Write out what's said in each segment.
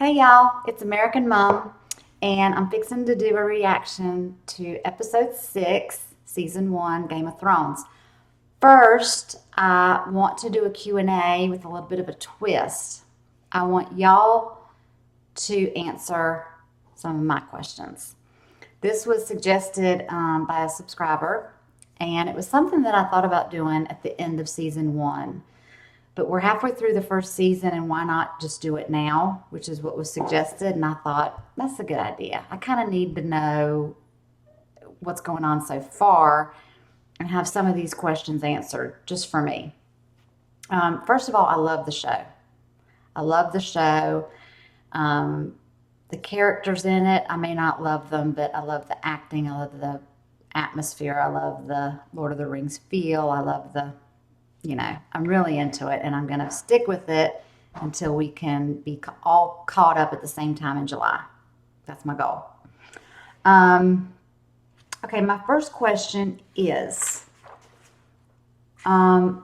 Hey y'all, it's American Mom, and I'm fixing to do a reaction to episode 6, season 1, Game of Thrones. First, I want to do a Q&A with a little bit of a twist. I want y'all to answer some of my questions. This was suggested by a subscriber, and it was something that I thought about doing at the end of season 1. But we're halfway through the first season, and why not just do it now, which is what was suggested. And I thought, that's a good idea. I kind of need to know what's going on so far and have some of these questions answered just for me. First of all, I love the show. I love the show. The characters in it, I may not love them, but I love the acting. I love the atmosphere. I love the Lord of the Rings feel. I love I'm really into it, and I'm going to stick with it until we can be all caught up at the same time in July. That's my goal. Okay, my first question is, why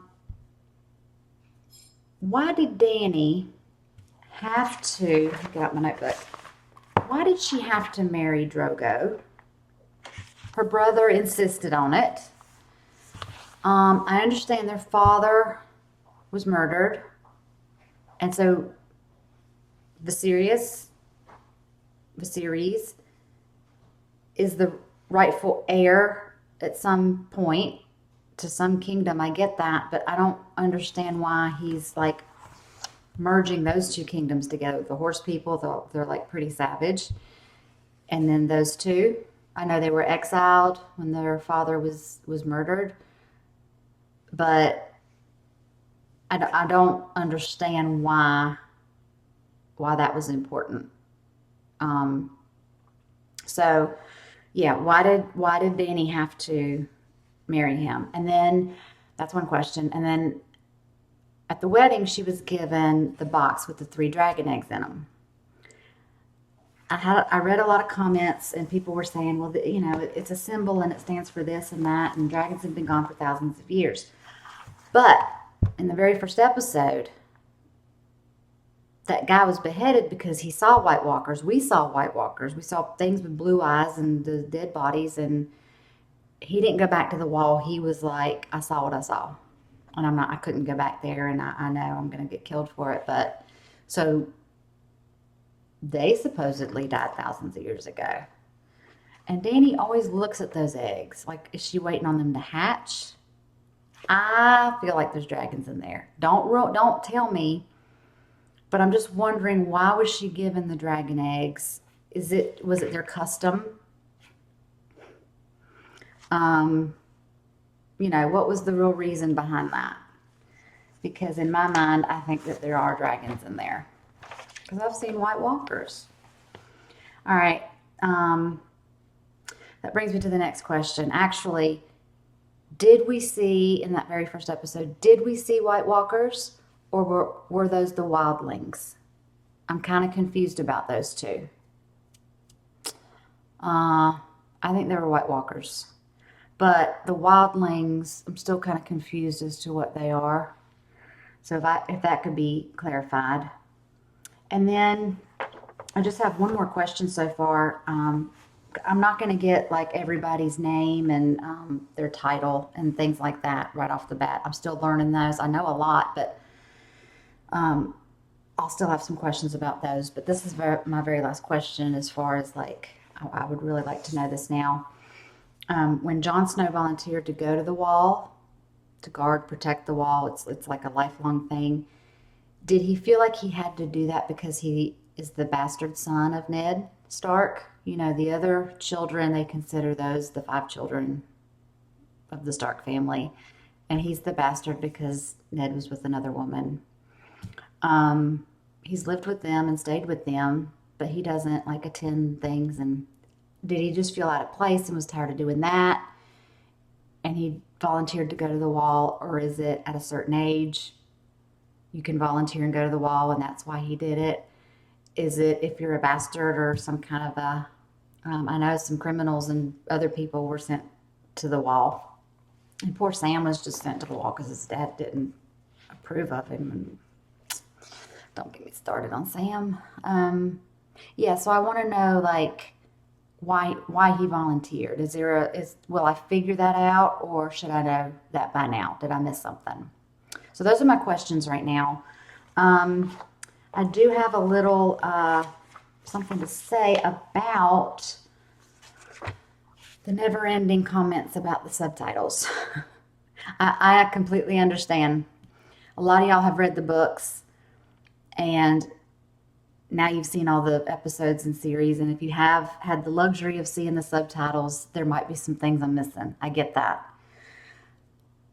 did Dany have to, get out my notebook, why did she have to marry Drogo? Her brother insisted on it. I understand their father was murdered, and so Viserys is the rightful heir at some point to some kingdom. I get that, but I don't understand why he's like merging those two kingdoms together. The horse people, they're like pretty savage, and then those two, I know they were exiled when their father was murdered, but I don't understand why that was important. So yeah, why did Dany have to marry him? And then that's one question. And then at the wedding, she was given the box with the 3 dragon eggs in them. I read a lot of comments, and people were saying, well, it's a symbol and it stands for this and that, and dragons have been gone for thousands of years. But in the very first episode, that guy was beheaded because he saw White Walkers. We saw White Walkers. We saw things with blue eyes and the dead bodies, and he didn't go back to the wall. He was like, I saw what I saw. And I couldn't go back there, and I know I'm going to get killed for it. But so they supposedly died thousands of years ago. And Dany always looks at those eggs. Like, is she waiting on them to hatch? I feel like there's dragons in there. Don't tell me. But I'm just wondering, why was she given the dragon eggs? Was it their custom? What was the real reason behind that? Because in my mind, I think that there are dragons in there. Because I've seen White Walkers. All right. That brings me to the next question. Actually, did we see, in that very first episode, did we see White Walkers? Or were those the wildlings? I'm kind of confused about those two. I think they were White Walkers. But the wildlings, I'm still kind of confused as to what they are. So if that could be clarified. And then I just have one more question so far. I'm not going to get like everybody's name and their title and things like that right off the bat. I'm still learning those. I know a lot, but I'll still have some questions about those. But this is my very last question, as far as like, I would really like to know this now. When Jon Snow volunteered to go to the wall, to protect the wall, it's like a lifelong thing. Did he feel like he had to do that because he is the bastard son of Ned Stark? The other children, they consider those the 5 children of the Stark family. And he's the bastard because Ned was with another woman. He's lived with them and stayed with them, but he doesn't like attend things. And did he just feel out of place and was tired of doing that, and he volunteered to go to the wall? Or is it at a certain age you can volunteer and go to the wall, and that's why he did it? Is it if you're a bastard or some kind of I know some criminals and other people were sent to the wall, and poor Sam was just sent to the wall because his dad didn't approve of him. And Don't get me started on Sam. Yeah, so I want to know like why he volunteered. Will I figure that out, or should I know that by now? Did I miss something? So those are my questions right now. I do have a little something to say about the never-ending comments about the subtitles. I completely understand. A lot of y'all have read the books, and now you've seen all the episodes and series, and if you have had the luxury of seeing the subtitles, there might be some things I'm missing. I get that.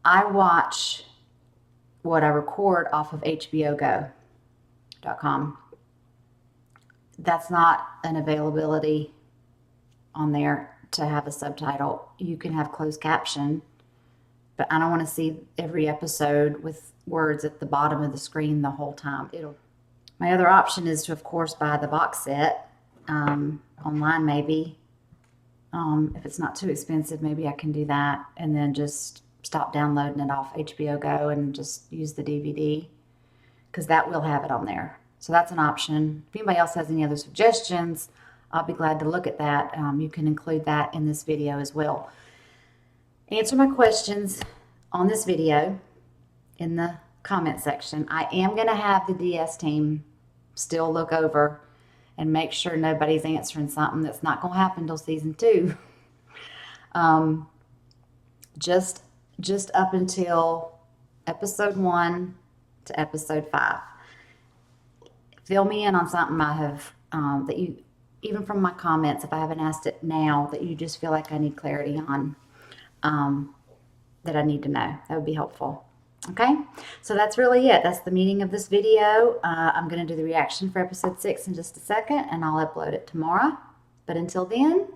I watch what I record off of HBOGo.com. That's not an availability on there to have a subtitle. You can have closed caption, but I don't want to see every episode with words at the bottom of the screen the whole time. My other option is to, of course, buy the box set online maybe. If it's not too expensive, maybe I can do that and then just stop downloading it off HBO Go and just use the DVD, because that will have it on there. So that's an option. If anybody else has any other suggestions, I'll be glad to look at that. You can include that in this video as well. Answer my questions on this video in the comment section. I am going to have the DS team still look over and make sure nobody's answering something that's not going to happen till season 2. Just up until episode 1 to episode 5. Fill me in on something I have that you, even from my comments, if I haven't asked it now, that you just feel like I need clarity on, that I need to know. That would be helpful. Okay, so that's really it. That's the meaning of this video. I'm going to do the reaction for episode 6 in just a second, and I'll upload it tomorrow. But until then,